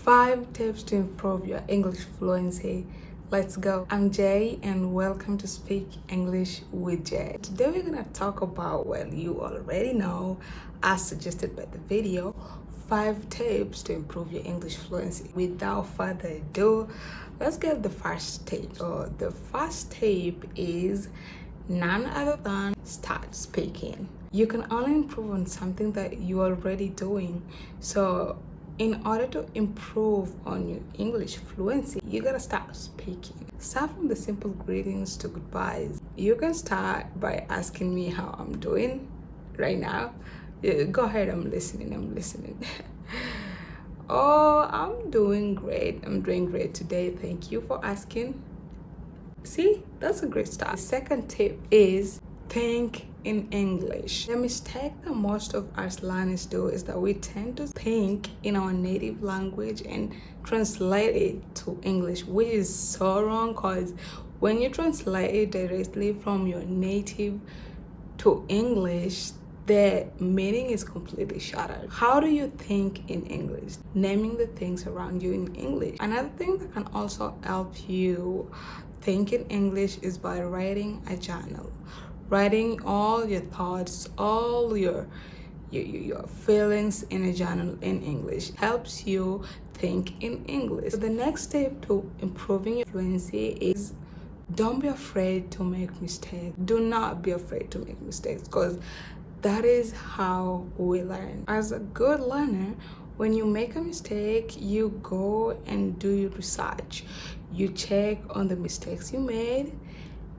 5 tips to improve your English fluency. Let's go. I'm Jay and welcome to Speak English with Jay. Today we're gonna talk about, well, you already know, as suggested by the video, 5 tips to improve your English fluency. Without further ado, let's get the first tip. So the first tip is none other than start speaking. You can only improve on something that you're already doing. So in order to improve on your English fluency, you gotta start speaking. Start from the simple greetings to goodbyes. You can start by asking me how I'm doing right now. Yeah, go ahead, I'm listening. Oh, I'm doing great. I'm doing great today. Thank you for asking. See, that's a great start. The second tip is think in English. The mistake that most of us learners do is that we tend to think in our native language and translate it to English, which is so wrong, because when you translate it directly from your native to English, the meaning is completely shattered. How do you think in English? Naming the things around you in English. Another thing that can also help you think in English is by writing a journal. Writing all your thoughts, all your feelings in a journal in English helps you think in English. So the next step to improving your fluency is don't be afraid to make mistakes. Do not be afraid to make mistakes, because that is how we learn. As a good learner, when you make a mistake, you go and do your research. You check on the mistakes you made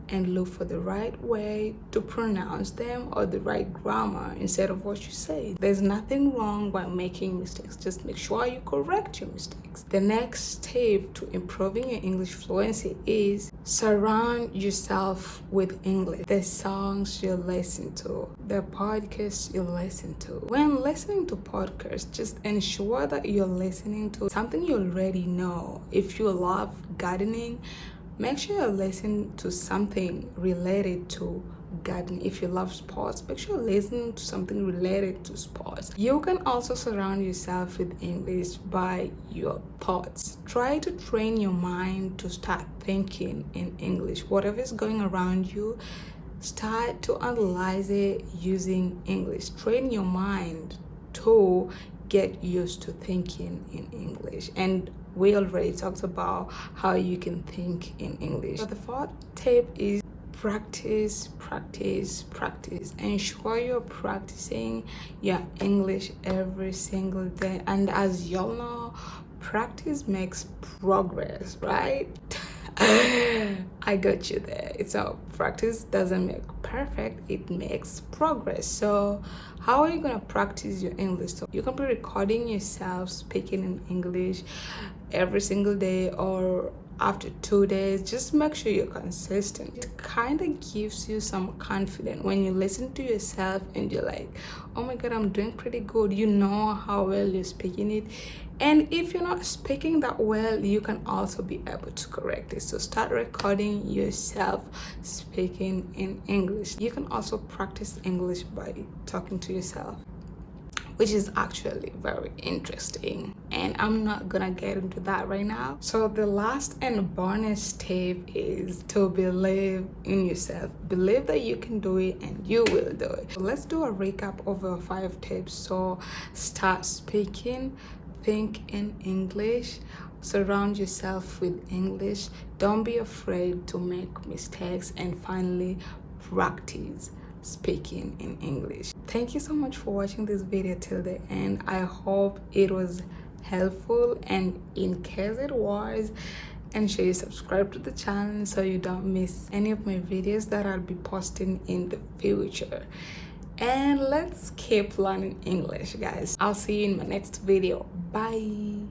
and look for the right way to pronounce them or the right grammar instead of what you say. There's nothing wrong by making mistakes. Just make sure you correct your mistakes. The next tip to improving your English fluency is surround yourself with English. The songs you listen to, the podcasts you listen to. When listening to podcasts, just ensure that you're listening to something you already know. If you love gardening, make sure you listen to something related to gardening. If you love sports, make sure you listen to something related to sports. You can also surround yourself with English by your thoughts. Try to train your mind to start thinking in English. Whatever is going around you, start to analyze it using English. Train your mind to get used to thinking in English. And we already talked about how you can think in English. So the fourth tip is practice. Ensure you're practicing your English every single day. And as y'all know, practice makes progress, right? I got you there. So practice doesn't make perfect, it makes progress. So how are you gonna practice your English? So you can be recording yourself speaking in English every single day or after 2 days. Just make sure you're consistent. It kind of gives you some confidence when you listen to yourself and you're like, oh my god, I'm doing pretty good. You know how well you're speaking it. And if you're not speaking that well, you can also be able to correct it. So start recording yourself speaking in English. You can also practice English by talking to yourself, which is actually very interesting, and I'm not gonna get into that right now. So the last and bonus tip is to believe in yourself. Believe that you can do it and you will do it. So let's do a recap of our 5 tips. So start speaking, think in English, surround yourself with English, don't be afraid to make mistakes, and finally practice speaking in English. Thank you so much for watching this video till the end. I hope it was helpful, and in case it was, ensure you subscribe to the channel so you don't miss any of my videos that I'll be posting in the future. And let's keep learning English, guys. I'll see you in my next video. Bye.